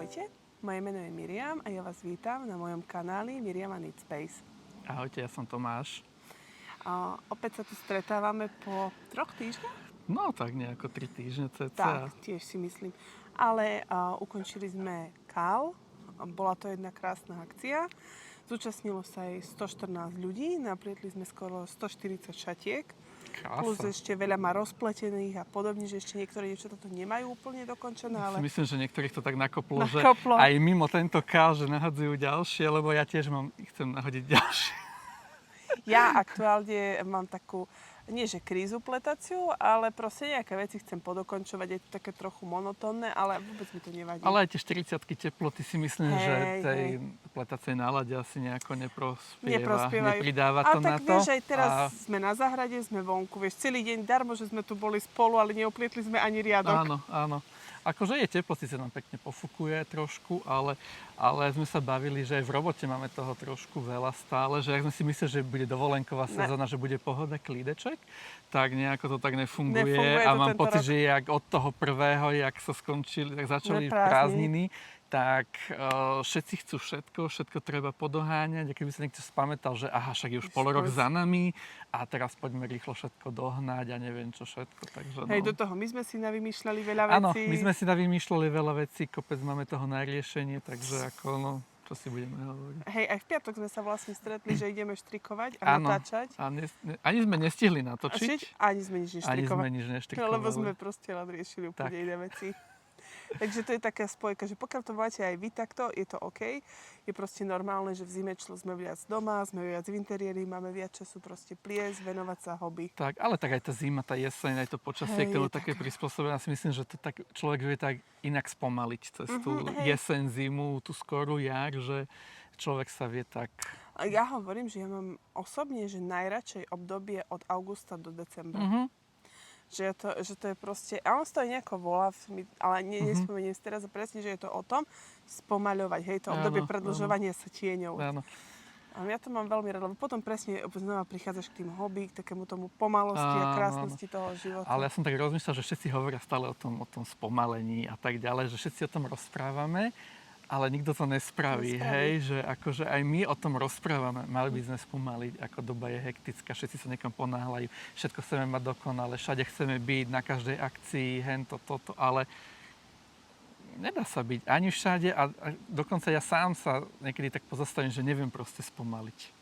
Ahojte, moje meno je Miriam a ja vás vítam na mojom kanáli Miriam a Need Space. Ahojte, ja som Tomáš. Opäť sa tu stretávame po 3 týždňoch? No tak nejako 3 týždne Tak, cca. tiež si myslím. Ale ukončili sme KAL, bola to jedna krásna akcia. Zúčastnilo sa aj 114 ľudí, naplietli sme skoro 140 šatiek. Plus Krása. ešte veľa má rozpletených a podobne, že ešte niektoré dievčatá to nemajú úplne dokončené, ale Myslím, že niektorých to tak nakoplo, že Nakoplo. aj mimo tento kál, že nahadzujú ďalšie, lebo ja tiež chcem nahodiť ďalšie. ja aktuálne mám takú, nie že krízu pletaciu, ale proste nejaké veci chcem podokončovať, je to také trochu monotónne, ale vôbec mi to nevadí. Ale aj tie 40-ky teploty si myslím, že Hej, tej hej. pletacej nálade asi nejako Neprospievajú. nepridáva Ale to tak na to. vieš, aj teraz sme na záhrade, sme vonku, vieš, celý deň darmo, že sme tu boli spolu, ale neoplietli sme ani riadok. Áno, áno. Akože je teplo, síce nám pekne pofukuje trošku, ale sme sa bavili, že aj v robote máme toho trošku veľa stále, že ak sme si mysleli, že bude dovolenková sezóna, že bude pohoda, klídeček, tak nejako to tak nefunguje Nefunguje a to mám tento pocit, rok. že jak od toho prvého, jak sa skončili, tak začali Prázdniny. prázdniny, tak všetci chcú všetko treba podoháňať. A keby sa niekto spamätal, že aha, však je už pol rok za nami a teraz poďme rýchlo všetko dohnať a neviem čo všetko. Takže, Hej, do toho my sme si navymýšľali veľa áno, vecí. my sme si navymýšľali veľa vecí, kopec máme toho na riešenie, takže ako, no, čo si budeme hovoriť. Hej, aj v piatok sme sa vlastne stretli, že ideme štrikovať a Áno, natáčať. a ani sme nestihli natočiť, Ani sme nič ani sme neštrikovali. nič neštrikovali. Lebo sme proste len riešili úplne Tak. iné veci. Takže to je taká spojka, že pokiaľ to máte aj vy takto, je to OK. Je proste normálne, že v zime sme viac doma, sme viac v interiéri, máme viac času proste pliesť, venovať sa hobby. Tak, ale tak aj tá zima, tá jeseň, aj to počasie, Hej, k tomu je také taká. prispôsobené. Ja si myslím, že to tak človek vie tak inak spomaliť cez tú hej. jeseň, zimu, tú skorú jar, že človek sa vie tak... A ja hovorím, že ja mám osobne, že najradšej obdobie od augusta do decembra. Že to je proste, a on to aj nejako volá, ale nespomeniem si teraz presne, že je to o tom spomaľovať, hej, to obdobie Áno, predĺžovania sa tieňou. Áno. A ja to mám veľmi rada, lebo potom presne znova prichádzaš k tým hobby, k takému tomu pomalosti a Áno, krásnosti toho života. Ale ja som tak rozmýšľal, že všetci hovoria stále o tom spomalení a tak ďalej, že všetci o tom rozprávame, ale nikto to nespraví, hej, že akože aj my o tom rozprávame, mali by sme spomaliť, ako doba je hektická, všetci sa niekam ponáhľajú, všetko chceme mať dokonale, všade chceme byť, na každej akcii, hento, toto, ale nedá sa byť ani všade a dokonca ja sám sa niekedy tak pozastavím, že neviem proste spomaliť.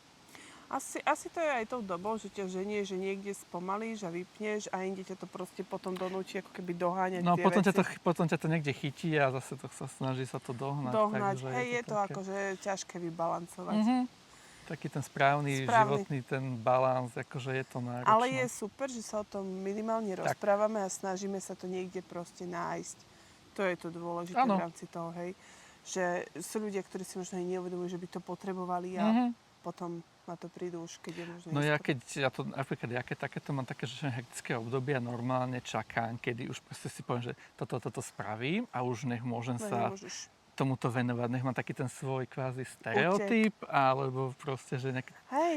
Asi to je aj tou dobou, že ťa ženie, že niekde spomalíš a vypneš a inde ťa to proste potom donúči ako keby doháňať No tie veci. potom ťa to niekde chytí a zase to sa snaží sa to dohnať. Takže Hej, je to také... akože ťažké vybalancovať. Taký ten správny životný ten balans, akože je to náročné. Ale je super, že sa o tom minimálne rozprávame a snažíme sa to niekde proste nájsť. To je to dôležité v rámci toho, hej. Že sú ľudia, ktorí si možno aj neuvedomujú, že by to potrebovali a potom na to prídu už, keď je možno No napríklad ja keď takéto mám také že hektické obdobie a normálne čakám, kedy už proste si poviem, že toto spravím a už nech môžem sa tomuto venovať, nech mám taký ten svoj kvázi stereotyp, alebo proste, že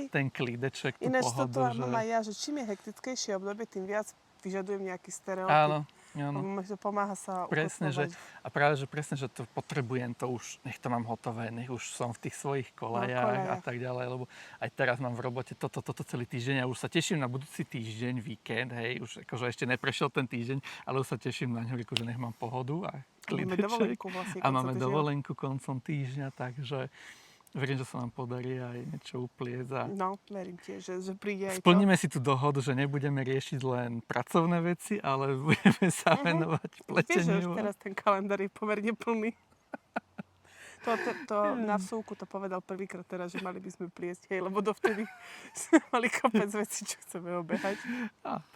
ten klídeček, tú Ináč pohodu. Ináč toto mám aj ja, že čím je hektickejšie obdobie, tým viac vyžadujem nejaký stereotyp. Áno. To pomáha sa presne, ukotlovať. presne, že to potrebujem, to už, nech to mám hotové, nech už som v tých svojich kolajách a tak ďalej, lebo aj teraz mám v robote toto celý týždeň a už sa teším na budúci týždeň, víkend, hej, už akože ešte neprešiel ten týždeň, ale už sa teším na ňo, že nech mám pohodu a klideček. A máme dovolenku koncom týždňa, takže verím, že sa nám podarí aj niečo upliecť. No, verím tiež, že príde aj to. Splníme si tú dohodu, že nebudeme riešiť len pracovné veci, ale budeme sa venovať pleteniu. Vieš, že už teraz ten kalendár je pomerne plný. To na vsúku to povedal prvýkrát teraz, že mali by sme pliesť, hej, lebo dovtedy sme mali kopec vecí, čo chceme obehať. Tak.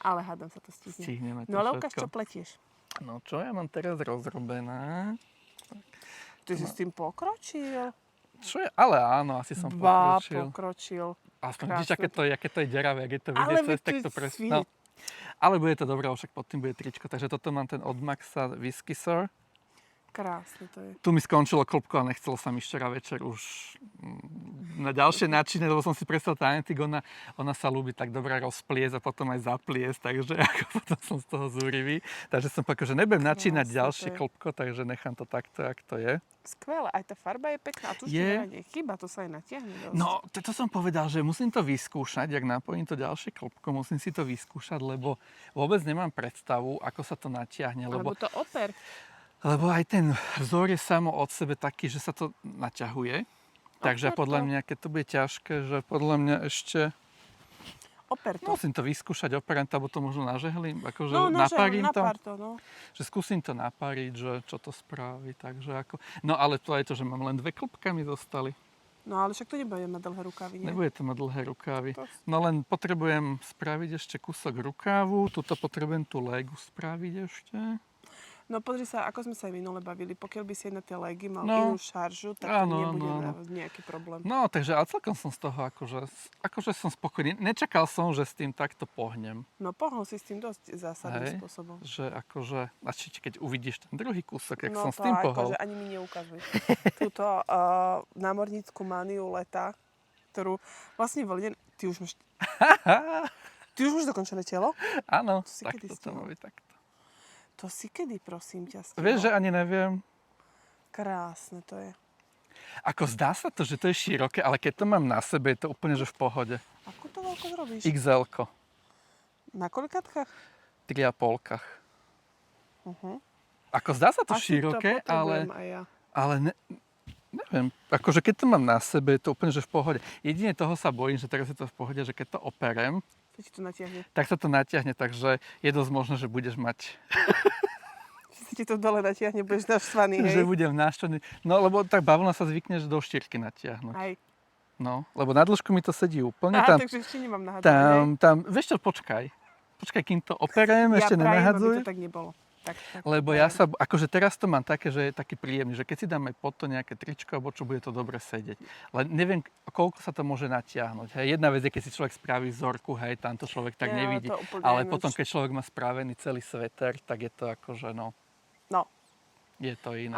Ale hádam sa to stihne. Stihneme to no ale všetko. ukáž, čo pletieš. No čo ja mám teraz rozrobené? Ty si s tým pokročil? Čo je? Ale áno, asi som pokročil. Pokročil. Aspoň vidíš, aké to je deravé, ak je to Ale vidieť cez, tak to presne. No. Ale bude to dobré, však pod tým bude tričko. Takže toto mám ten od Maxa Whisky Sour. Krásne to je. Tu mi skončilo klopko a nechcelo sa mi včera večer už na ďalšie načine, lebo som si predstavil tá Antik, ona sa ľúbi tak dobre rozpliesť a potom aj zapliesť, takže ako potom som z toho zúrivý. Takže som povedal, že nebudem načínať ďalšie klopko, takže nechám to takto, jak to je. Skvelé, aj tá farba je pekná a tu ešte nechýba, to sa aj natiahne dosť. No, to som povedal, že musím to vyskúšať, jak napojím to ďalšie klopko, musím si to vyskúšať, lebo vôbec nemám predstavu, ako sa to natiahne. Lebo to oper. Lebo aj ten vzor je samo od sebe taký, že sa to naťahuje. Takže podľa mňa, keď to bude ťažké, že podľa mňa ešte... Musím to vyskúšať, operem to, alebo to možno nažehlím, akože naparím to. Že skúsim to napariť, že čo to spraví, takže ako... No ale to je to, že mám len 2 klopka mi zostali. No ale však to nebude mať dlhé rukávy, nie? Nebude to mať dlhé rukávy. No len potrebujem spraviť ešte kúsok rukávu, tuto potrebujem tú légu spraviť ešte. No pozri sa, ako sme sa aj minule bavili, pokiaľ by si aj na tie légy mal inú šaržu, tak to nebude nejaký problém. No, takže ale celkom som z toho akože som spokojný. Nečakal som, že s tým takto pohnem. No pohol si s tým dosť zásadným spôsobom. Že akože, keď uvidíš ten druhý kúsok, jak som s tým pohol. No to ani mi neukazuj. Túto námornícku maniu leta, ktorú vlastne voľne, ty už máš dokončené telo? Áno, takto to má byť takto. To si kedy, prosím ťa, stihol? Vieš, že ani neviem. Krásne to je. Ako zdá sa to, že to je široké, ale keď to mám na sebe, je to úplne, že v pohode. Ako to veľko zrobíš? XL-ko. Na koľkátkach? 3,5. Ako zdá sa to asi široké, to ale... aj ja. Ale neviem, akože keď to mám na sebe, je to úplne, že v pohode. Jedine toho sa bojím, že teraz je to v pohode, že keď to operem, tak sa to natiahne, takže je dosť možné, že budeš mať... Že ti to dole natiahne, budeš naštvaný, hej? Že budem naštvaný. No, lebo tak bavlna sa zvykne, že do štyrky natiahnuť. Aj. No, lebo na dĺžku mi to sedí úplne. Takže ešte nemám nahadzovať, vieš čo, počkaj. Počkaj, kým to operem, ešte nenahadzuj. Ja prajem, aby to tak nebolo. Tak, lebo ja sa, akože teraz to mám také, že je taký príjemný, že keď si dáme pod to nejaké tričko, alebo čo, bude to dobre sedieť. Len neviem, koľko sa to môže natiahnuť. Hej, jedna vec je, keď si človek spraví vzorku, hej, tam to človek tak nevidí. Ale potom, keď človek má spravený celý sveter, tak je to akože, no. Je to iné.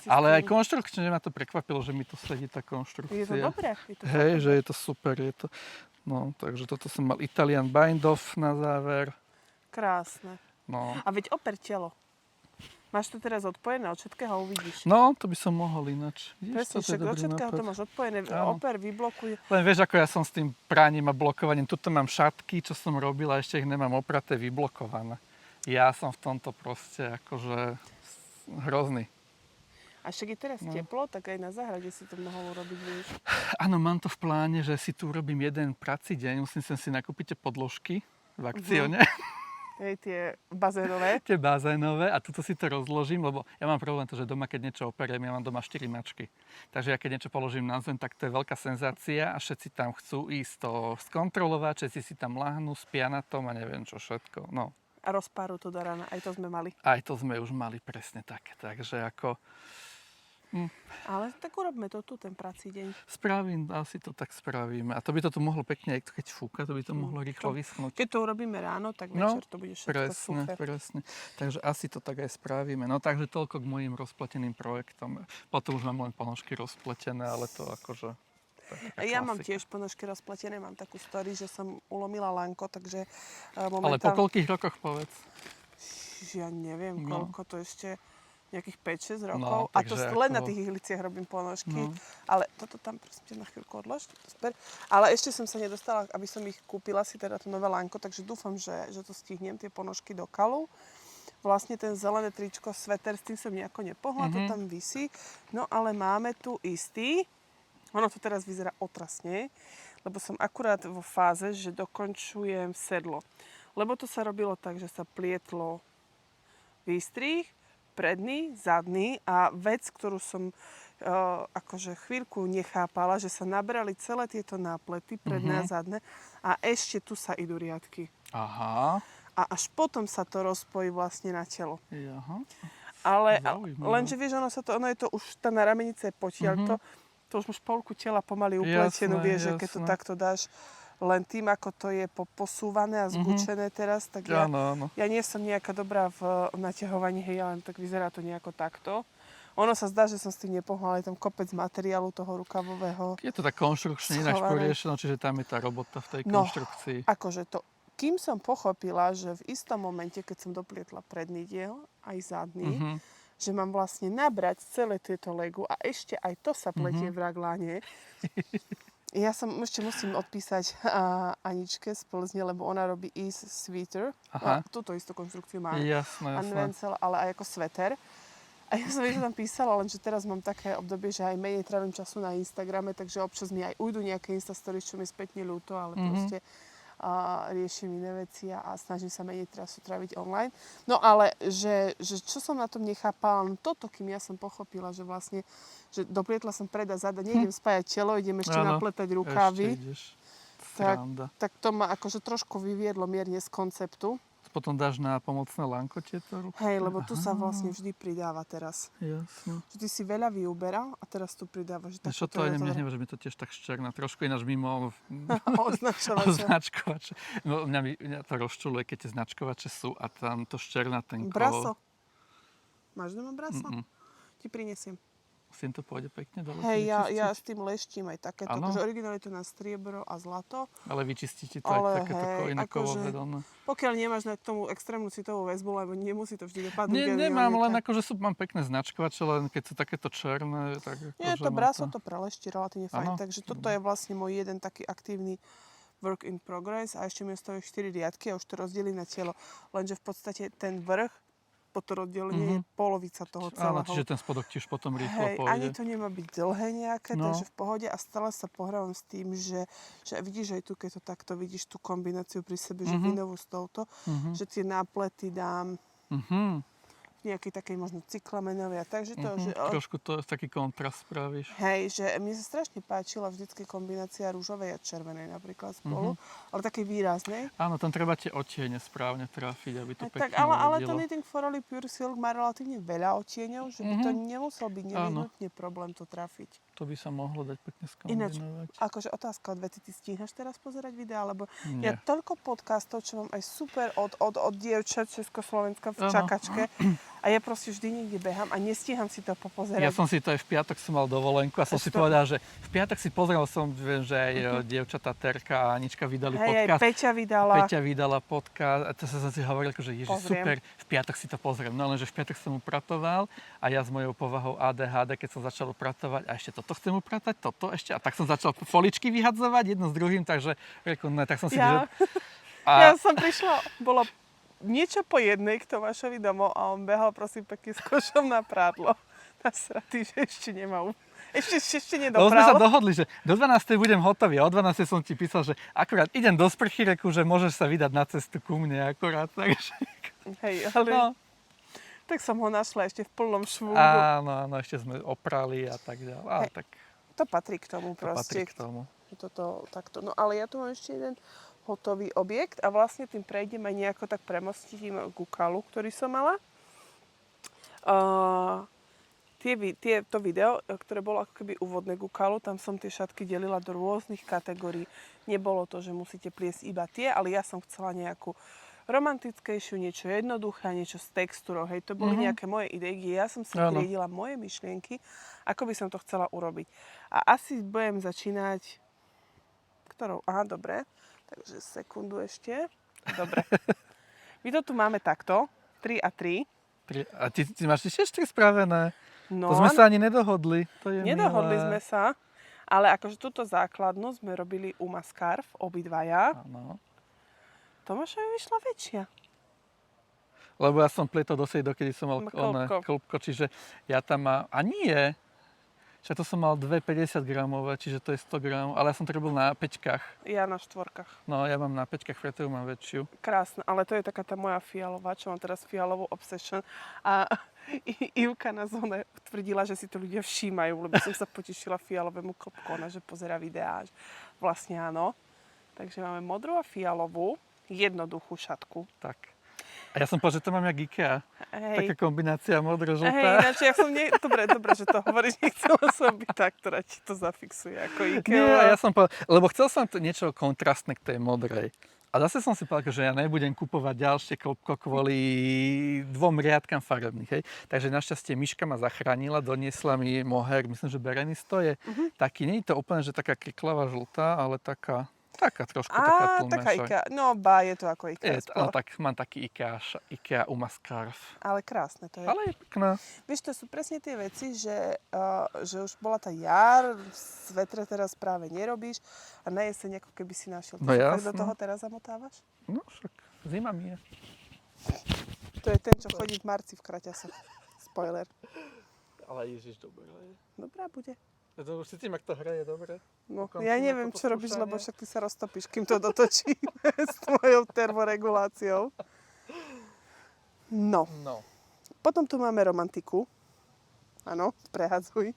Ale aj konštrukčne ma to prekvapilo, že mi to sedí tá konštrukcia. Je to dobré. Hej, že je to super. No, takže toto som mal Italian Bind-Off na záver. Krásne. No. A veď oper telo. Máš to teraz odpojené od všetkého, uvidíš. No, to by som mohol ináč. Presne, však od všetkého to máš odpojené. Oper vyblokuje. Len vieš, ako ja som s tým praním a blokovaním. Tuto mám šatky, čo som robil a ešte ich nemám opraté, vyblokované. Ja som v tomto proste akože hrozný. A však je teraz teplo, tak aj na záhrade si to mohol urobiť, vieš. Áno, mám to v pláne, že si tu urobím jeden prací deň. Musím si nakúpiť tie podložky v akcione. Hej, tie bazénové. Tie bazénové a tuto si to rozložím, lebo ja mám problém to, že doma, keď niečo operiem, ja mám doma 4 mačky. Takže ja keď niečo položím na zem, tak to je veľká senzácia a všetci tam chcú ísť to skontrolovať, všetci si tam lahnú, spia na tom a neviem čo všetko. No. A rozpáru to do rána, aj to sme mali. Aj to sme už mali presne také, takže ako... Ale tak urobme to tu, ten prací deň. Asi to tak spravíme. A to by to tu mohlo pekne, keď fúka, to by to mohlo rýchlo vyschnúť. Keď to urobíme ráno, tak večer to bude všetko suché. Presne. Takže asi to tak aj spravíme. No takže toľko k mojim rozpleteným projektom. Potom už mám len ponožky rozpletené, ale to akože... Ja mám tiež ponožky rozpletené, mám takú story, že som ulomila lanko, takže momentálne... Ale po koľkých rokoch povedz? Ja neviem, koľko to ešte... Nejakých 5-6 rokov. No, a to len na tých ihliciach robím ponožky. No. Ale toto tam prosím na chvíľku odlož. Ale ešte som sa nedostala, aby som ich kúpila si teda to nové lánko, takže dúfam, že to stihnem, tie ponožky do kalu. Vlastne ten zelené tričko, sveter, s tým som nejako nepohla, to tam visí. No ale máme tu istý. Ono to teraz vyzerá otrasne, lebo som akurát vo fáze, že dokončujem sedlo. Lebo to sa robilo tak, že sa plietlo výstrih, predný, zadný a vec, ktorú som akože chvíľku nechápala, že sa nabrali celé tieto náplety, predné a zadné a ešte tu sa idú riadky. Aha. A až potom sa to rozpojí vlastne na telo. Aha. Ale lenže vieš, ono je to už, tá naramenice je potiaľto, to už máš polku tela pomaly upletenú, vieš, že keď to takto dáš len tým, ako to je posúvané a zgučené teraz, tak ja nie som nejaká dobrá v naťahovaní, hej, ale tak vyzerá to nejako takto. Ono sa zdá, že som s tým nepohnala, je tam kopec materiálu toho rukavového. Je to tak konštrukčne ináč poriešeno, čiže tam je tá robota v tej konštrukcii. Akože to, kým som pochopila, že v istom momente, keď som doplietla predný diel, aj zadný, že mám vlastne nabrať celé tieto legu a ešte aj to sa pletie v ragláne. Ja ešte musím odpísať Aničke z Plzne, lebo ona robí Ease Sweater. Túto istú konštrukciu má. Jasné. Ale aj ako sveter. A ja som jej to tam písala, lenže teraz mám také obdobie, že aj menej trávim času na Instagrame, takže občas mi aj ujdu nejaké Instastories, čo mi spätne ľúto, ale proste riešim iné veci a snažím sa menej času tráviť online. No ale, že čo som na tom nechápala, no toto, kým ja som pochopila, že vlastne, že doplietla som pred a zada, nejdem spájať telo, idem ešte napletať rukávy. Tak to ma akože trošku vyviedlo mierne z konceptu. Potom dáš na pomocné lanko tieto ruky? Hej, lebo tu sa vlastne vždy pridáva teraz. Jasne. Že ty si veľa vyuberal a teraz tu pridávaš. Čo to aj nehnevaš, že mi to tiež tak ščerná. Trošku ináč mimo označovače. No, mňa to rozčuluje, keď tie značkovače sú a tam to ščerná ten kov. Braso. Máš doma braso? Ti prinesiem. Syn to pôjde pekne dole? Hej, ja s tým leštím aj takéto, že originálne to na striebro a zlato. Ale vyčistíte to aj takéto iné kovové dolné. Pokiaľ nemáš na tomu extrémnu citovú väzbu, lebo nemusí to vždy dopadnúť. Nemám, len akože mám pekné značkovače, len keď sú takéto černé, tak nie, to braso to preleští relatívne fajn, takže toto je vlastne môj jeden taký aktívny work in progress a ešte mi stojí 4 riadky a už to rozdelím na telo. Lenže v podstate ten vrch po to rozdelenie je polovica toho celého. Áno, čiže ten spodok tiež potom rýchlo pôjde. Ani to nemá byť dlhé nejaké, takže v pohode a stále sa pohrávam s tým, že vidíš aj tu, keď to takto vidíš tú kombináciu pri sebe, že vinovú s touto, že tie náplety dám v nejakej takej možno cyklamenovej a takže to, že... Trošku to taký kontrast spravíš. Hej, že mne sa strašne páčila vždycky kombinácia rúžovej a červenej napríklad spolu, ale takej výraznej. Áno, tam treba tie odtiene správne trafiť, aby to pekne tak, ale to Knitting for Oli Pure Silk má relatívne veľa odtieňov, že by to nemusel byť nevyhnutne problém to trafiť. To by sa mohlo dať pekne skombinovať. Ináč, akože otázka od veci, ty stíhaš teraz pozerať videa, lebo ja toľko podcastov, čo mám aj super od dievčat Československa v čakačke a ja proste vždy niekde behám a nestíham si to popozerať. Ja som si to aj v piatok som mal dovolenku a som si povedal, že v piatok si pozrel som, že aj dievčatá Terka a Anička vydali podcast. Peťa vydala podcast a to som si hovoril, že ježiš, super, v piatok si to pozriem. No lenže v piatok som upratoval a ja s mojou povahou ADHD, keď som začal upratovať a ešte toto chcem upratať, toto ešte. A tak som začal foličky vyhadzovať jedno s druhým, takže tak som si... Ja som prišla, bolo niečo po jednej k Tomášovi domov a on behal prosím pekne s košom na prádlo. Nasratý, že ešte nemá. Ešte nedopral. Sme sa dohodli, že do 12. budem hotový a o 12. som ti písal, že akurát idem do sprchy, reku, že môžeš sa vydať na cestu ku mne akurát. Takže... Hej, ale... Tak som ho našla ešte v plnom švúgu. Áno, ešte sme oprali a tak ďalej. Ale tak... To patrí k tomu proste. To patrí k tomu. Takto. No ale ja tu mám ešte jeden hotový objekt a vlastne tým prejdem aj nejako tak premostím ku kalu, ktorý som mala. To video, ktoré bolo ako keby úvodné ku kalu, tam som tie šatky delila do rôznych kategórií. Nebolo to, že musíte pliesť iba tie, ale ja som chcela nejakú romantickejšiu, niečo jednoduché, niečo s textúrou. Hej, to boli nejaké moje ideiky. Ja som si triedila moje myšlienky, ako by som to chcela urobiť. A asi budem začínať... Ktorou? Aha, dobre. Takže sekundu ešte. Dobre. My to tu máme takto. 3 a 3. A ty máš tiež 4 spravené? No, to sme sa ani nedohodli. To je nedohodli milé. sme sa. Ale akože túto základnú sme robili u Mascarf, obidvaja. Áno. Tomášovi vyšla väčšia. Lebo ja som plietol do sej, dokedy som mal klbko, čiže ja tam mám... A nie! Však to som mal 2,50 gramové, čiže to je 100 gramov, ale ja som to robil na pečkách. Ja na štvorkách. No, ja mám na pečkách, preto ju mám väčšiu. Krásne, ale to je taká tá moja fialová, čo mám teraz fialovú obsession. A Ivka na zóne tvrdila, že si to ľudia všímajú, lebo som sa potešila fialovému klbku, ona že pozerá videá. Vlastne áno. Takže máme modrú a fialovú. Jednoduchú šatku. Tak. A ja som povedal, že to mám jak IKEA. Taká Hej. kombinácia Hej, modro-žltá. ináč ja som Dobre, že to hovoríš, nechcela som byť tá, ktorá ti to zafixuje ako IKEA. Nie, a ja som povedal, lebo chcel som niečo kontrastné k tej modrej. A zase som si povedal, že ja nebudem kupovať ďalšie klopko kvôli 2 riadkam farebných. Hej. Takže našťastie Miška ma zachránila, doniesla mi moher, myslím, že Berenisto je taký, nie je to úplne, že taká kriklavá žltá, ale taká trošku taká tlmá. Taká IKEA. No, je to ako IKEA. Ale tak mám taký IKEA Uma Scarf. Ale krásne to je. Ale je pekná. Vieš, to sú presne tie veci, že už bola tá jar, svetre teraz práve nerobíš a na jeseň ako keby si našiel. No tak jasno. do toho teraz zamotávaš? No však zima mi je. To je ten, čo chodí v marci v kraťasoch. Spoiler. Ale Ježiš, dobré. Dobrá bude. Ja to už cítim, ak to hraje dobre. No, Ukončíme ja neviem, toto čo robíš, skúšanie. lebo však ty sa roztopíš, kým to dotočíme s tvojou termoreguláciou. No, No. potom tu máme romantiku. Áno, prehadzuj.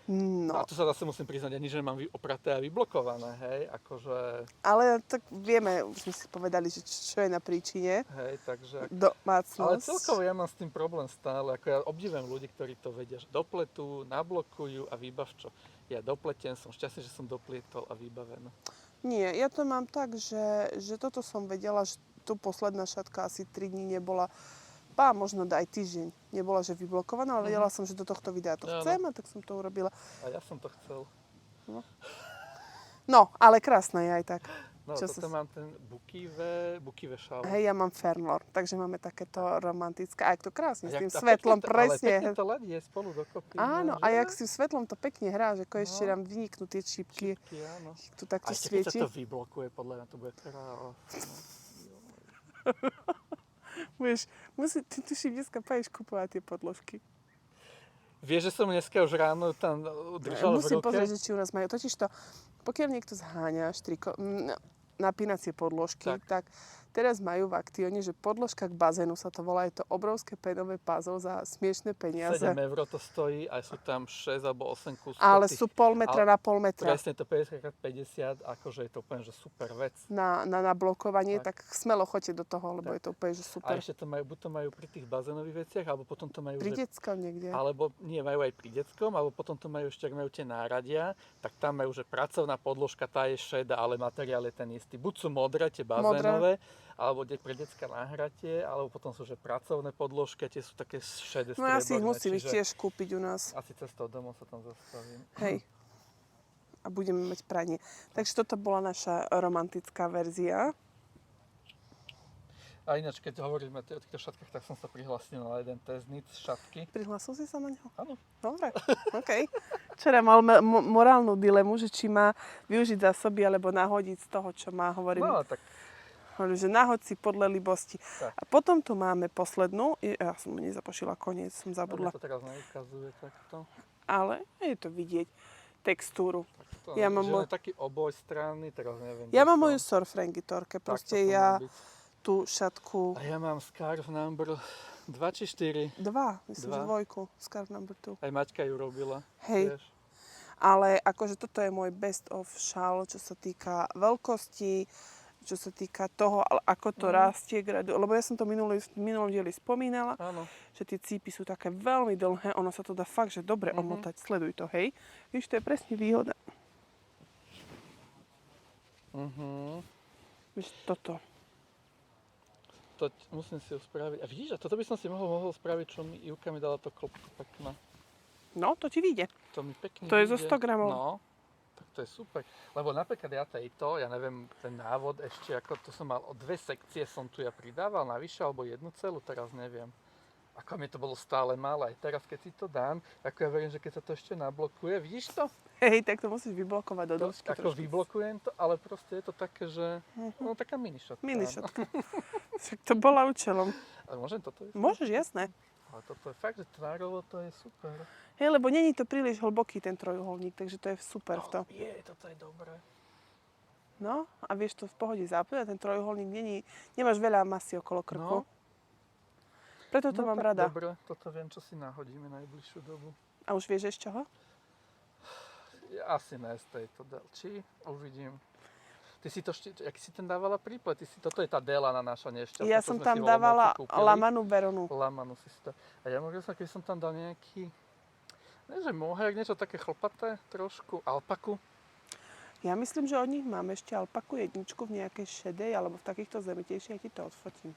A No, tu sa zase musím priznať, ani že mám opraté a vyblokované, hej, akože, ale tak vieme, už sme si povedali, že čo je na príčine. hej, takže... Ale Domácnosť. celkovo ja mám s tým problém stále, ako ja obdivujem ľudí, ktorí to vedia, že dopletú, nablokujú a výbav čo. Ja dopletiem, som šťastný, že som doplietol a vybavené. Nie, ja to mám tak, že toto som vedela, že tu posledná šatka asi 3 dní nebola, možno aj týždeň nebola, že vyblokovaná, ale vedela som, že do tohto videa to Áno. chcem a tak som to urobila. A ja som to chcel. No, ale krásna je aj tak. No, Čo toto sa- mám ten bukivé šál. Hej, ja mám Fernlor, takže máme takéto romantické. A jak to krásne, s A tým a svetlom, pekne presne. Ale pekne to ladí aj spolu dokopy. Áno, no, a že? jak si v svetlom to pekne hrá, že ešte nám vyniknú tie čípky, Šipky, áno. tu takto A ešte keď svieti. sa to vyblokuje, podľa mňa to bude krásne. Vieš, ty tuším, dneska pôjdeš kupovať tie podložky. Vieš, že som dneska už ráno tam držal v Musím ruke? pozrieť, že či u nás majú. Totižto, pokiaľ niekto zháňa napínacie podložky, tak teraz majú v Actione, že podložka k bazénu sa to volá, je to obrovské penové puzzle za smiešné peniaze. 7 eur to stojí a sú tam 6 alebo 8 kusov. Ale tých- sú pol metra ale na pol metra. Presne to 50x50, akože je to úplne že super vec. Na blokovanie, Tak. tak smelo choďte do toho, lebo Tak. je to úplne že A super. ešte to majú, buď to majú pri tých bazénových veciach, alebo potom to majú... Pri že- detskom niekde. Alebo nie, majú aj pri detskom, alebo potom to majú ešte, ak majú tie náradia, tak tam majú, že pracovná podložka, tá je šedá, ale materiál je ten istý. Buď sú modré, tie bazénové, alebo pre detská náhratie, alebo potom sú, že pracovné podložky, tie sú také šedé, No ja si ich strieborné, musím čiže tiež kúpiť u nás. asi cestou domov sa tam zastavím. Hej. A budeme mať pranie. Takže toto bola naša romantická verzia. A ináč, keď hovoríme o týchto šatkách, tak som sa prihlásil na jeden test NIC šatky. Prihlásil si sa na neho? Áno. Dobre, OK. Včera mal morálnu dilemu, že či má využiť zásoby, alebo nahodiť z toho, čo má. Hovorím, tak že nahoď si podľa libosti. Tak. A potom tu máme poslednú. Ja som mu nezapošila koniec, som zabudla. to teraz neukazuje takto. Ale je to vidieť textúru. To, Ja že mám on je taký obojstranný, teraz neviem. Ja kde mám to- moju surfrangitorke. Tak, Proste toto ja má byť. tú šatku A ja mám scarf number 2 či 4. 2, myslím, že 2. 2, scarf number 2. Aj Maťka ju robila. Hej. Vieš. Ale akože toto je môj best of šál, čo sa týka veľkosti, čo sa týka toho, ale ako to rastie. Lebo ja som to v minulom dieli spomínala, Áno. že tie cípy sú také veľmi dlhé, ono sa to dá fakt, že dobre omotať. Sleduj to, hej. Víš, to je presne výhoda. Víš, toto. Musím si ju spraviť. A vidíš, a toto by som si mohol spraviť, čo mi Ivka mi dala to klopko pekné. No, to ti vyjde. To mi pekne To je zo vyjde. 100 gramov. No, tak to je super. Lebo napríklad ja tejto, ja neviem, ten návod ešte, ako to som mal, o 2 sekcie som tu ja pridával navyše, alebo 1 celú, teraz neviem. Ako mi to bolo stále málo, aj teraz keď si to dám, ako ja verím, že keď sa to ešte nablokuje, vidíš to? Hej, tak to musíš vyblokovať do dosky. Ako vyblokujem to, ale proste je to také, že, no taká mini šatka. Mini áno. šatka. Však to bola účelom. Ale môžem toto ísť? Môžeš, jasné. Ale toto je fakt, že tvárovo to je super. Hej, lebo není to príliš hlboký ten trojuholník, takže to je super v tom. Toto je dobré. No, a vieš to v pohode zápať a ten trojuholník nemáš veľa masy okolo krku. No. Preto to mám tak rada. Dobre, toto viem, čo si nahodíme najbližšiu dobu. A už vieš z čoho? Asi ne z tejto delči, uvidím. Ty si to, aký si ten dávala príplet? Toto je tá Delana naša nešťastná. Ja som tam dávala Lamanu Beronu. Lamanu si to. A ja možno keby som tam dal nejaký, nie že mohair, niečo také chlpaté, trošku, alpaku. Ja myslím, že od nich mám ešte alpaku jedničku v nejakej šedej, alebo v takýchto zemitejších, ja ti to odfotím.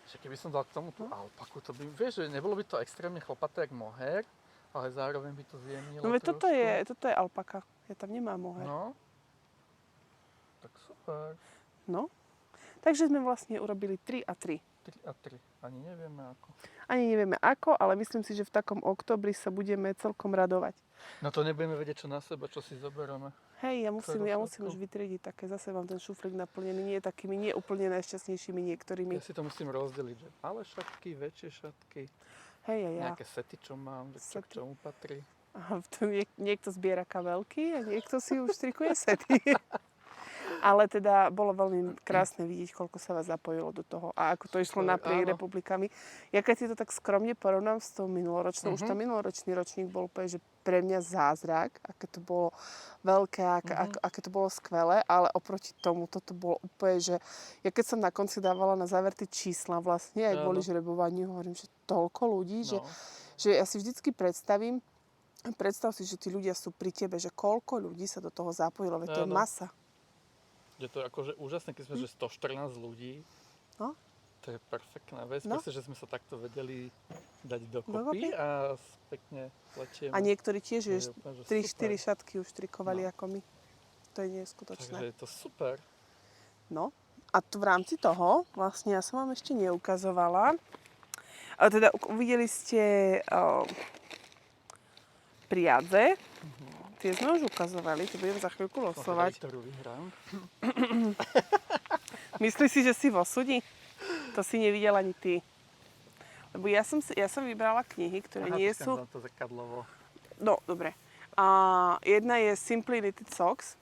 Že keby som dal k tomu tú alpaku, to by, vieš, že nebolo by to extrémne chlpaté jak mohair, ale zároveň by to zjemnilo No trošku. toto je alpaka, ja tam nemám mohair. No, tak super. No, takže sme vlastne urobili 3 a 3. 3 a 3, ani nevieme ako. Ani nevieme ako, ale myslím si, že v takom októbri sa budeme celkom radovať. No to nebudeme vedieť čo na seba, čo si zoberieme. Hej, ja musím už vytriediť také, zase vám ten šuflík naplnený, nie takými nie úplne najšťastnejšími niektorými. Ja si to musím rozdeliť, že malé šatky, väčšie šatky, Hej, ja. nejaké sety, čo mám, čo k čomu patrí. A niekto zbiera kabelky a niekto si už strikuje sety. Ale teda bolo veľmi krásne vidieť, koľko sa vás zapojilo do toho a ako to išlo naprieč republikami. Ja keď si to tak skromne porovnám s tou minuloročnou, už to minuloročný ročník bol úplne, že pre mňa zázrak, aké to bolo veľké, aké to bolo skvelé, ale oproti tomu toto bolo úplne, že ja keď som na konci dávala na záver tie čísla vlastne, aj kvôli žrebovaniu, hovorím, že toľko ľudí, že ja si vždycky predstav si, že tí ľudia sú pri tebe, že koľko ľudí sa do toho zapojilo, veď to je masa. Je to akože úžasné, keď sme, že 114 ľudí. No. To je perfektná vec. No. Proste, že sme sa takto vedeli dať dokopy a pekne letieme. A niektorí tiež, že 3-4 šatky už trikovali ako my. To je neskutočné. Takže je to super. No. A tu v rámci toho, vlastne ja som vám ešte neukazovala. Ale teda uvideli ste priadze. Tie sme už ukazovali, to budem za chvíľku losovať. Ktorú vyhrám. Myslíš si, že si vo súdi? To si nevidel ani ty. Lebo ja som vybrala knihy, ktoré nie sú... To zrkadlovo. No, dobre. Jedna je Simply Knitted Socks.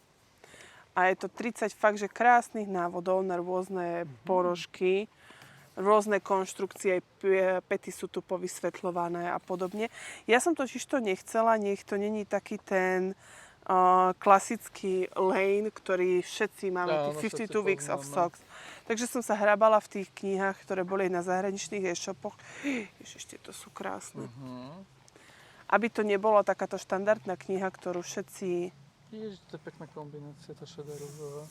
A je to 30 fakt, že krásnych návodov na rôzne porožky, rôzne konštrukcie, pety sú tu povysvetľované a podobne. Ja som totiž to nechcela, nech to není taký ten klasický lane, ktorý všetci máme, tých 52 Weeks of Socks. Takže som sa hrabala v tých knihách, ktoré boli na zahraničných e-shopoch. Ježiš, to sú krásne. Aby to nebolo takáto štandardná kniha, ktorú všetci... Ježiš, to je pekná kombinácia, tá šedá rúžová.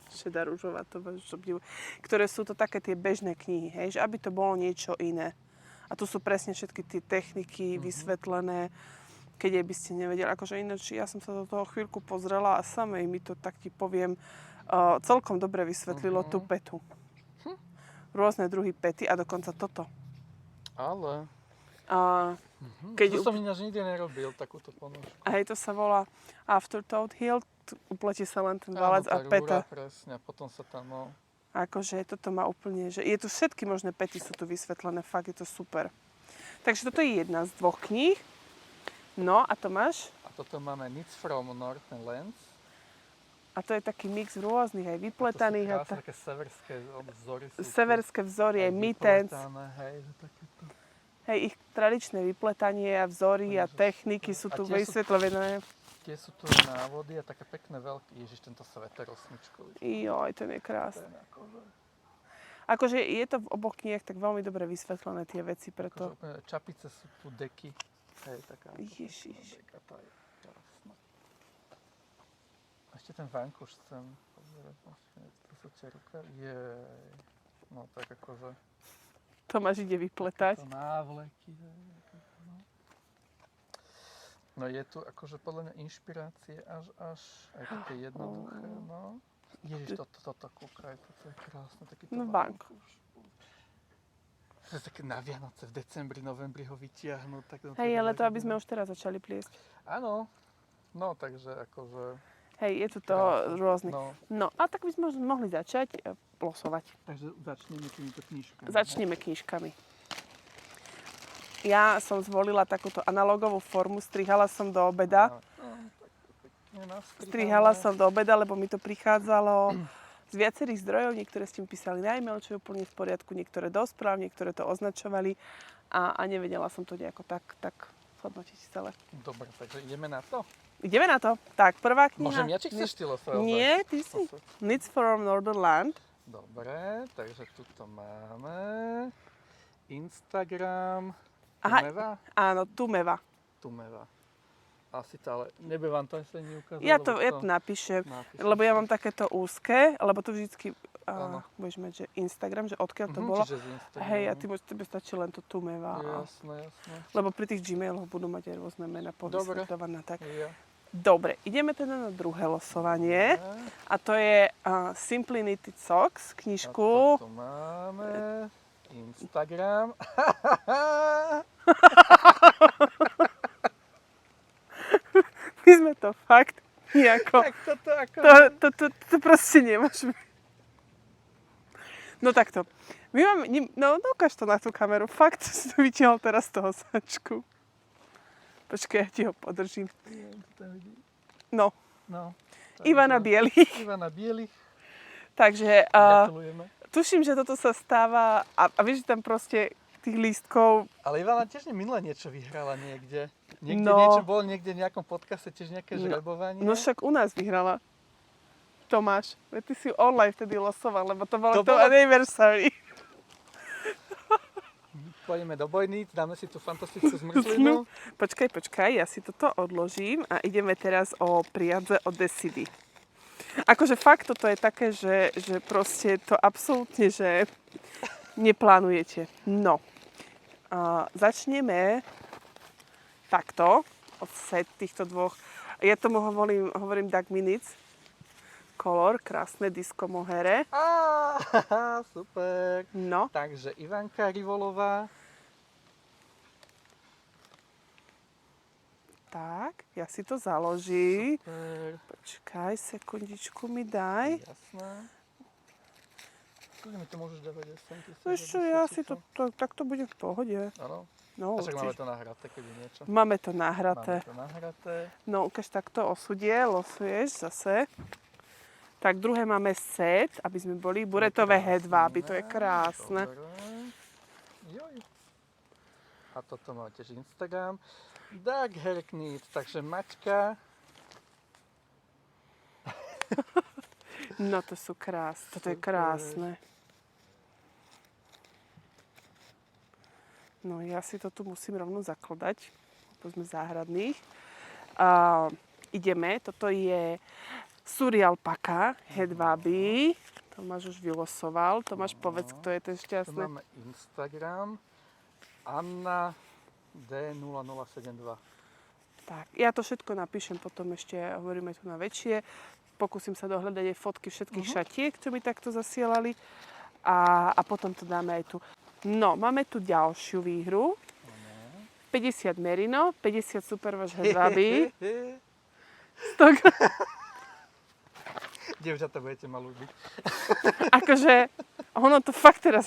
Šedá rúžová, to obdivujem. Ktoré sú to také tie bežné knihy, hej, že aby to bolo niečo iné. A tu sú presne všetky tie techniky vysvetlené, keď by ste nevedeli. Akože ináč, ja som sa do toho chvíľku pozrela a samej mi to, tak ti poviem, celkom dobre vysvetlilo tú petu. Rôzne druhy pety a dokonca toto. Ale... Keď to som ináč nikdy nerobil, takúto ponožku. A hej, to sa volá Afterthought Hilt. Upletí sa len ten valec a peta. Presne, a potom sa tam, Akože toto má úplne, že je tu všetky možné pety sú tu vysvetlené, fakt je to super. Takže toto je jedna z 2 kníh. No a Tomáš? A toto máme Knits from Northern Lands. A to je taký mix rôznych, aj vypletaných. A to sú krásne, také severské vzory. Severské vzory, aj mitens. Hej, ich tradičné vypletanie a vzory a techniky sú tu vysvetlené. Tie sú tu návody a také pekné veľké. Ježiš, tento sveter osmičkový. Joj, ten je krásny. Akože je to v oboch knihách tak veľmi dobre vysvetlené tie veci, preto... Čapice sú tu deky. Hej, taká Ježiš. deka, tá je krásna. Ešte ten vankúš chcem pozerať. To sú tie ruka. Jej. No tak akože... Tomáš ide vypletať. To návleky. No je tu akože podľa mňa inšpirácie až aj také jednoduché, no. Ježiš, toto kúkaj, toto je krásne, takýto vankúš. To je také na Vianoce, v decembri, novembri ho vytiahnu. Hej, ale to aby sme už teraz začali pliesť. Áno, no takže akože... Hej, je tu toho rôzne. No a tak by sme mohli začať losovať. Takže začneme týmito knižkami. Začneme knižkami. Ja som zvolila takúto analogovú formu, strihala som do obeda. Strihala som do obeda, lebo mi to prichádzalo z viacerých zdrojov. Niektoré s tým písali najmä, čo je úplne v poriadku, niektoré dosť správ, niektoré to označovali a nevedela som to nejako tak hodnotiť celé. Dobre, takže ideme na to? Ideme na to. Tak, prvá kniha. Môžem ja, či chceš ty losovať? Nie, ty si. Needs from Northernland. Dobre, takže tuto máme Instagram. Aha, Tumeva? áno, Tumeva. Tumeva. Asi to, ale neby vám to asi neukázal. Ja to napíšem, lebo ja mám takéto úzke, lebo to vždycky budeš mať, že Instagram, že odkiaľ to bolo. Čiže z Instagramu. Hej, a tebe stačí len to Tumeva. Jasné. Lebo pri tých Gmailoch budú mať aj rôzne mená povysvetľované. Tak. Ja. Dobre, ideme teda na druhé losovanie. A to je Simply Knitted Socks, knižku. A tu máme Instagram. My sme to fakt nejako... Tak toto ako... To proste nemôžeme. No takto. My máme... No ukáž to na tú kameru. Fakt si to vytiahol teraz z toho sačku. Počkaj, ja ti ho podržím. No. Ivana Bielich. Takže Gratulujeme. tuším, že toto sa stáva a vieš, že tam proste tých lístkov... Ale Ivana tiež minule niečo vyhrala niekde. No. Niečo bolo niekde v nejakom podcaste, tiež nejaké žrebovanie. No však u nás vyhrala. Tomáš, veď ty si online vtedy losoval, lebo to bolo To to bolo- anniversary. Pôjdeme do bojníc, dáme si tú fantastickú zmrzlinu. Počkaj, ja si toto odložím a ideme teraz o priadze od Decidy. Akože fakt toto je také, že proste to absolútne, že neplánujete. No, začneme takto, od set týchto dvoch. Ja tomu hovorím Duck Minutes. Color, krásne disco mohere. Super. No. Takže Ivanka Rivolová. Tak, ja si to založím. Super. Počkaj, sekundičku mi daj. Jasné. Kľudne mi to môžeš dávať sem. Vieš čo, ja si to, tak to bude v pohode. Áno. No, A však máme určite. to nahraté, keby niečo. Máme to nahraté. No, ukáž takto o sudie, losuješ zase. Tak druhé máme set, aby sme boli buretové hedváby, to je krásne. Dobre. Joj. A toto má tiež Instagram. Dark Hair Knit, takže Maťka. No to sú krásne, toto je Super. krásne. No ja si to tu musím rovno zakladať, lebo sme záhradných. Ideme, toto je Suri Alpaka, hedváby. Tomáš už vylosoval. Tomáš, povedz, kto je ten Tu šťastný. máme Instagram. Anna D0072. Tak, ja to všetko napíšem, potom ešte hovoríme tu na väčšie. Pokúsim sa dohľadať aj fotky všetkých šatiek, čo mi takto zasielali. A potom to dáme aj tu. No, máme tu ďalšiu výhru. 50 merino, 50 superwash hedváby. 100 Dievčatá, budete ma ľúbiť. Akože, ono to fakt teraz...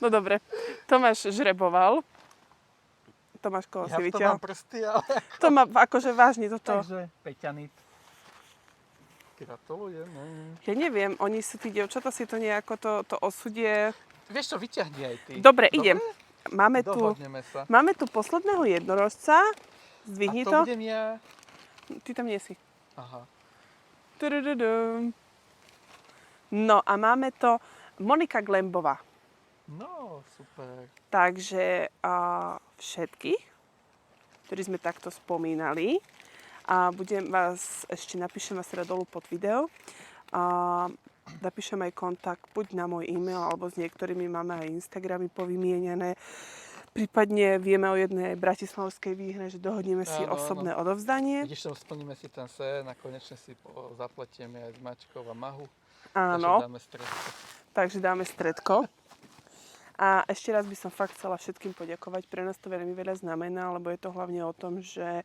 No dobre, Tomáš žreboval. Tomáš, koho Ja si v tom vyťahol? mám prsty, ale... To má, akože vážne toto. Takže Peťanit. Gratulujem. Ja neviem, oni si, tí dievčatá si to nejako to osudie. Vieš čo, vyťahni aj ty. Dobre, idem. Dohodneme sa. Máme tu posledného jednorožca. A Zdvihni to to. budem ja. Ty tam nie si. Aha. Tudududum. No a máme to Monika Glembová. No, super. Takže všetky, ktorí sme takto spomínali, a napíšem vás teda dolu pod video. Napíšem aj kontakt buď na môj e-mail, alebo s niektorými máme aj Instagramy povymienené. Prípadne vieme o jednej bratislavskej výhre, že dohodneme si osobné odovzdanie. Vidíš, splníme si ten sen a konečne si zapletieme aj s Mačkou a Mahu. Áno, Takže dáme stredko. takže dáme stredko. A ešte raz by som fakt chcela všetkým poďakovať. Pre nás to veľmi veľa znamená, lebo je to hlavne o tom, že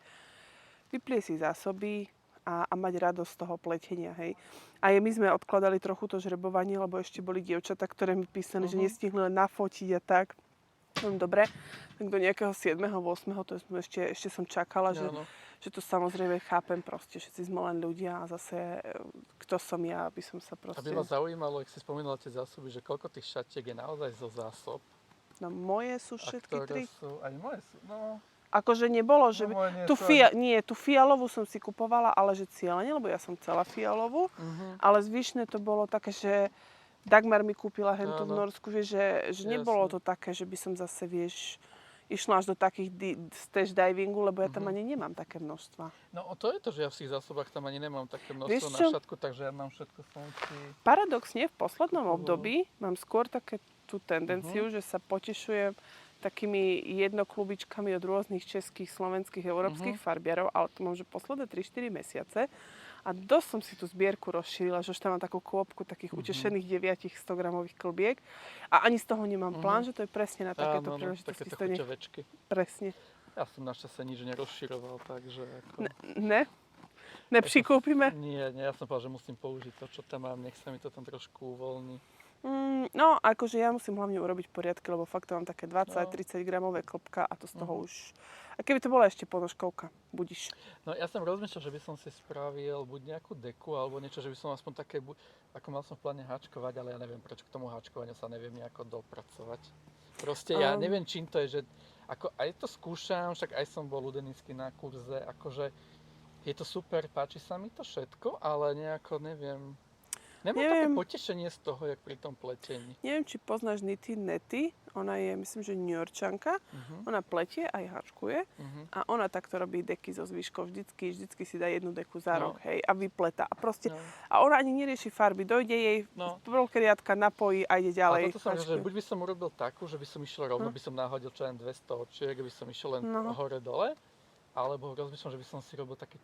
vyplie si zásoby a mať radosť z toho pletenia, hej. A my sme odkladali trochu to žrebovanie, lebo ešte boli dievčatá, ktoré mi písali, že nestihli len nafotiť a tak. Dobre, tak do nejakého 7. 8. to som ešte som čakala, že to samozrejme chápem proste, všetci sme len ľudia a zase kto som ja, aby som sa proste... Aby ma zaujímalo, ak si spomínala tie zásoby, že koľko tých šatiek je naozaj zo zásob. No moje sú všetky tri. Aj moje sú, no... Akože nebolo, že... No, nie, tú fialovú som si kupovala, ale že cieľene, lebo ja som chcela fialovú. Ale zvyšné to bolo také, že Dagmar mi kúpila hentu v Norsku, že nebolo to také, že by som zase, vieš, išla až do takých stage divingu, lebo ja tam ani nemám také množstva. No to je to, že ja v svých zásobách tam ani nemám také množstvo na šatku, takže ja mám všetko som si... Paradoxne, v poslednom období mám skôr také tú tendenciu, že sa potešujem takými jednoklubičkami od rôznych českých, slovenských, európskych farbiarov, ale to mám, že posledné 3-4 mesiace. A dosť som si tú zbierku rozšírila, že už tam mám takú kôpku takých utešených 9 100-gramových klbiek. A ani z toho nemám plán, že to je presne na takéto príležitosti. Takéto chuťovečky. Presne. Ja som našťastie nič nerozširoval, takže ako... Ne? Neprikúpime? Nie, ja som povedal, že musím použiť to, čo tam mám, nech sa mi to tam trošku uvoľní. No, akože ja musím hlavne urobiť poriadky, lebo fakt to mám také 20-30 gramové klbka a to z toho už... A keby to bola ešte ponožkovka, budiš. No ja som rozmýšľal, že by som si spravil buď nejakú deku alebo niečo, že by som aspoň také, ako mal som v pláne háčkovať, ale ja neviem, prečo k tomu háčkovaniu sa neviem nejako dopracovať. Proste ja neviem, čím to je, že ako aj to skúšam, však aj som bol udenický na kurze, akože je to super, páči sa mi to všetko, ale nejako neviem. Nemám také potešenie z toho, jak pri tom pletení. Neviem, či poznáš Nity Nety. Ona je, myslím, že Newyorčanka. Ona pletie aj háčkuje. A ona takto robí deky zo zvyškov. Vždycky si dá jednu deku za rok, hej, a vypleta. A proste, a ona ani nerieši farby. Dojde jej, veľké riadka napojí a ide ďalej. A toto som, že buď by som urobil takú, že by som išiel rovno, by som nahodil čo len 200 očiek, by som išiel len hore-dole. Alebo rozmýšľam, že by som si robil také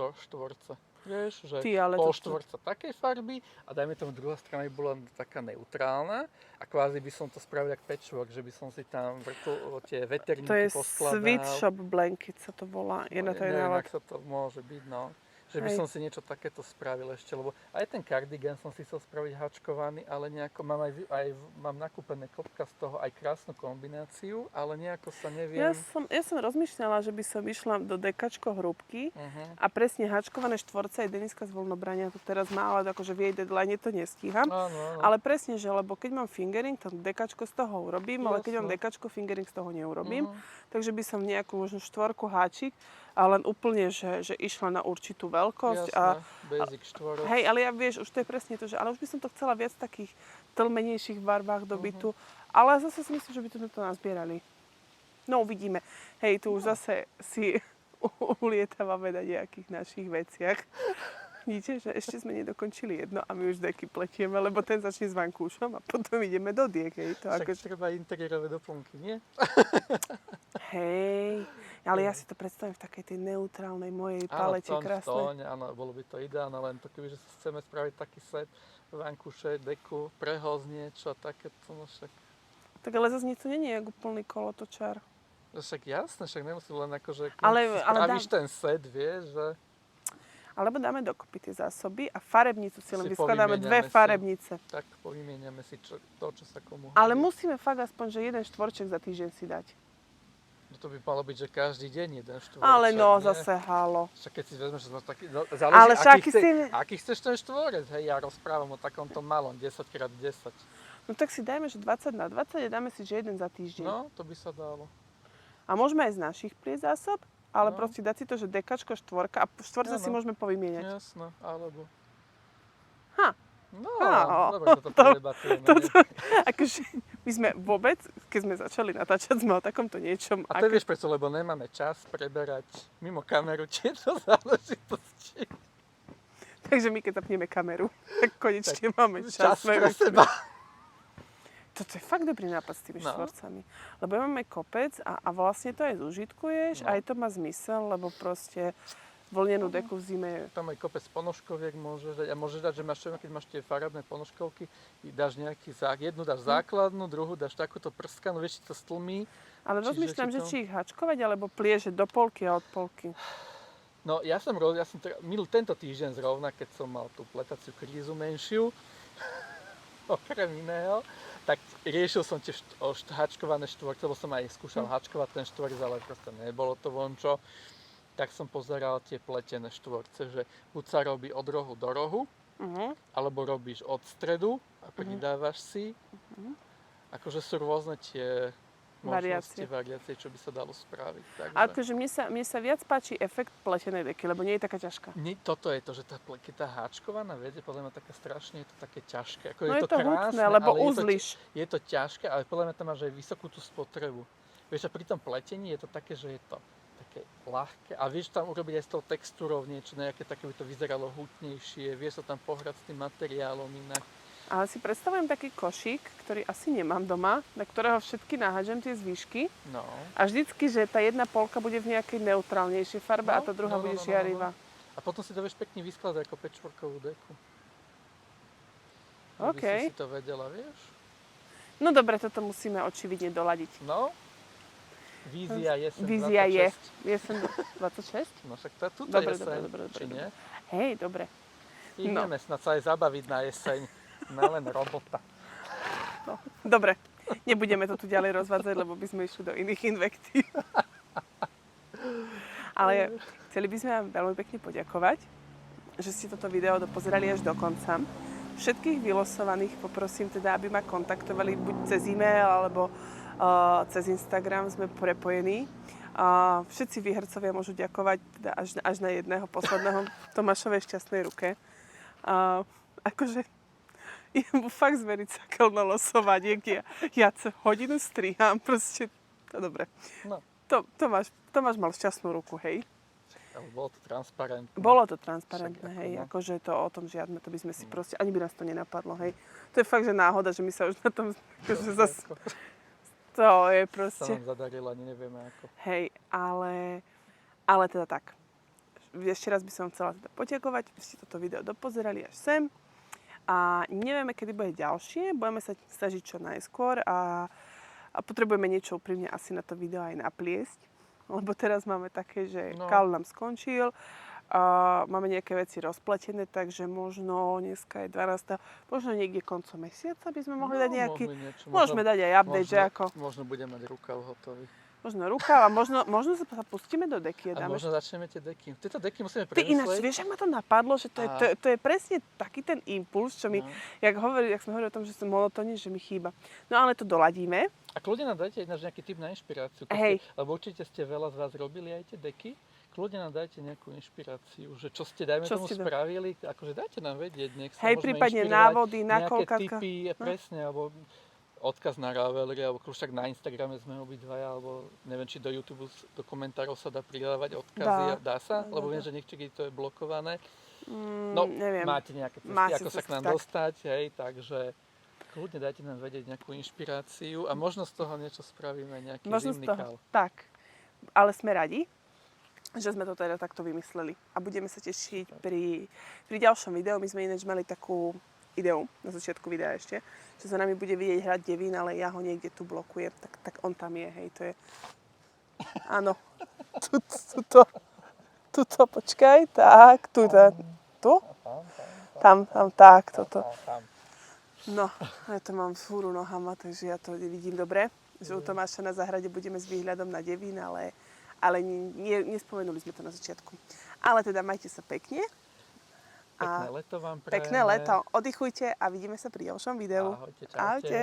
štvorce. Vieš, že pol štvorca takej farby a dajme tomu druhá strana by bola taká neutrálna a kvázi by som to spravil jak patchwork, že by som si tam vrtol tie veterníky poskladal. To je Sweet Shop Blanket sa to volá. Neviem, ak sa to môže byť, no. Že by som si niečo takéto spravil ešte, lebo aj ten kardigan som si chcel spraviť hačkovaný, ale nejako mám nakúpené klopka z toho, aj krásnu kombináciu, ale nejako sa neviem. Ja som rozmýšľala, že by som išla do dekačko hrúbky a presne hačkované štvorce, aj Deniska z Voľnobrania to teraz má, ale akože v jej deadline to nestíham. Áno. Ale presne, že lebo keď mám fingering, tak dekačko z toho urobím, ale keď mám dekačko, fingering z toho neurobím. Takže by som nejakú možno štvorku háčik, a len úplne, že išla na určitú veľkosť. Jasné, basic štvorec. Hej, ale ja vieš, už to je presne to, že ale už by som to chcela viac v takých tlmenejších barvách do bytu. Ale zase si myslím, že by to nazbierali. No uvidíme. Hej, tu už zase si ulietávame na nejakých našich veciach. Vidíte, že ešte sme nedokončili jedno a my už deky pletieme, lebo ten začne s vankúšom a potom ideme do diek. Hej, to však treba interiérové doplnky, nie? Hej, ale ja si to predstavím v takej tej neutrálnej mojej palete krásnej. Áno, bolo by to ideálne, len to kebyže chceme spraviť taký set, vankúše, deku, prehoz, niečo, takéto, no však. Tak ale zase niečo nie je ako plný kolotočár. Však jasné, však nemusí len akože, spravíš ten set, vieš, že... Alebo dáme dokopy tie zásoby a farebnicu si len vyskladáme dve farebnice. Tak povymieňame si to, čo sa komu hodí. Ale musíme fakt aspoň, že jeden štvorček za týždeň si dať. No to by malo byť, že každý deň jeden štvorček. Ale no, zase halo. Však keď si vezmeš, že taký, záleží, aký chceš ten štvorec. Hej, ja rozprávam o takomto malom, 10x10. No tak si dajme, že 20 na 20 a dáme si, že jeden za týždeň. No, to by sa dalo. A môžeme aj z našich zásob. Ale proste dať si to, že dekačko, štvorka a štvorce si môžeme povymieňať. Jasno, alebo... No, dobre, toto predebatujeme. Akože my sme vôbec, keď sme začali natáčať, sme o takomto niečom... A to vieš prečo, lebo nemáme čas preberať mimo kameru tieto záležitosti. Takže my keď zapneme kameru, tak konečne máme čas pre seba. Toto je fakt dobrý nápad s tými štvorcami. Lebo ja mám aj kopec a vlastne to aj zužitkuješ, aj to má zmysel, lebo proste vlnenú deku v zime... Tam aj kopec ponožkoviek môžeš dať. A môžeš dať, že máš, keď máš tie farebné ponožkovky, dáš jednu dáš základnú, druhú dáš takúto prskanú, vieš, či to stlmí. Ale rozmýšľam, že či ich hačkovať, alebo plieže do polky a od polky. No ja som tento týždeň zrovna, keď som mal tú pletaciu krízu menšiu, okrem iného, tak riešil som tie hačkované štvorce, lebo som aj skúšal hačkovať ten štvorec, ale proste nebolo to vončo. Tak som pozeral tie pletené štvorce, že buď sa robí od rohu do rohu, alebo robíš od stredu a pridávaš si. Akože sú rôzne tie variácie, čo by sa dalo spraviť. Takže... Akože mne sa viac páči efekt pletenej deky, lebo nie je taká ťažká. Toto je to, že keď tá háčkovaná vec je podľa mňa taká strašne, je to také ťažké. Ako No je to krásne, hutné, lebo ale uzliš. je to ťažké, ale podľa mňa tam máš aj vysokú tú spotrebu. Vieš, a pri tom pletení je to také, že je to také ľahké a vieš tam urobiť aj s tou textúrou niečo, nejaké také by to vyzeralo hutnejšie, vieš sa tam pohrať s tým materiálom inak. Ale si predstavujem taký košík, ktorý asi nemám doma, na ktorého všetky nahážem tie zvyšky. No. A vždycky, že tá jedna polka bude v nejakej neutrálnejšej farbe a tá druhá bude žiarivá. A potom si to vieš pekne vyskladať ako patchworkovú deku. OK. Aby si to vedela, vieš? No dobre, toto musíme očividne doladiť. No. Vízia jesen 26. Vízia je jesen 26? No však to je tuto dobre, jeseň, dobre, či nie? Hej, dobre. Ideme snad sa aj zabaviť na jeseň. Len robota. No, dobre, nebudeme to tu ďalej rozvádzať, lebo by sme išli do iných invektív. Ale chceli by sme vám veľmi pekne poďakovať, že ste toto video dopozerali až do konca. Všetkých vylosovaných poprosím teda, aby ma kontaktovali buď cez e-mail, alebo cez Instagram, sme prepojení. Všetci výhercovia môžu ďakovať teda až na jedného posledného Tomášovej šťastnej ruke. Akože je mu fakt zveriteľné losovanie, kde ja hodinu strihám, proste, to dobre. No. Tomáš mal šťastnú ruku, hej? Ale bolo to transparentné. Bolo to transparentné, však hej, no. akože to o tom žiadne, to by sme si proste, ani by nás to nenapadlo, hej. To je fakt, že náhoda, že my sa už na tom, akože zase, to je proste. Sa nám zadarilo, ani nevieme ako. Hej, ale teda tak. Ešte raz by som chcela teda poďakovať, že ste toto video dopozerali až sem. A nevieme, kedy bude ďalšie, budeme sa snažiť čo najskôr a potrebujeme niečo úprimne asi na to video aj napliesť. Lebo teraz máme také, že kal nám skončil, máme nejaké veci rozpletené, takže možno dneska je 12. Možno niekde koncom mesiaca by sme mohli dať nejaký... Môžeme dať aj update, že ako... Možno budeme mať rukav hotový. Možno rukav a možno sa pustíme do deky. A možno začneme tie deky. Tieto deky musíme Ty premyslieť. ináč, vieš, ak ma to napadlo, že to je presne taký ten impuls, čo mi, jak sme hovorili o tom, že som monotónne, že mi chýba. No ale to doladíme. A kľudne nám dajte ináč nejaký tip na inšpiráciu. Lebo určite ste veľa z vás robili aj tie deky. Kľudne nám dajte nejakú inšpiráciu, že čo ste, dajme tomu, spravili. Akože dajte nám vedieť, nech sa môžeme prípadne inšpirovať. návody, nejaké tipy, presne, alebo odkaz na Ravelry, alebo však na Instagrame sme obidvaja, alebo neviem, či do YouTube, do komentárov sa dá pridávať odkazy. Dá sa? Lebo viem, že niekedy to je blokované. Neviem. Máte nejaké cesty, ako sa k nám dostať, hej, takže kľudne dajte nám vedieť nejakú inšpiráciu a možno z toho niečo spravíme, nejaký zimný kal. Tak, ale sme radi, že sme to teda takto vymysleli a budeme sa tešiť pri ďalšom videu. My sme ináč mali takú ideu, na začiatku videa ešte, že za nami bude vidieť hrať Devín, ale ja ho niekde tu blokujem, tak on tam je, hej, to je... Áno, tuto, počkaj, tak, tu, tam, tak, toto. No, ja to mám fúru nohama, takže ja to vidím dobre, že u Tomáša na záhrade budeme s výhľadom na Devín, ale nespomenuli sme to na začiatku. Ale teda majte sa pekne. Pekné leto vám prajeme. Pekné leto. Oddychujte a vidíme sa pri ďalšom videu. Ahojte, čaute. Ahojte.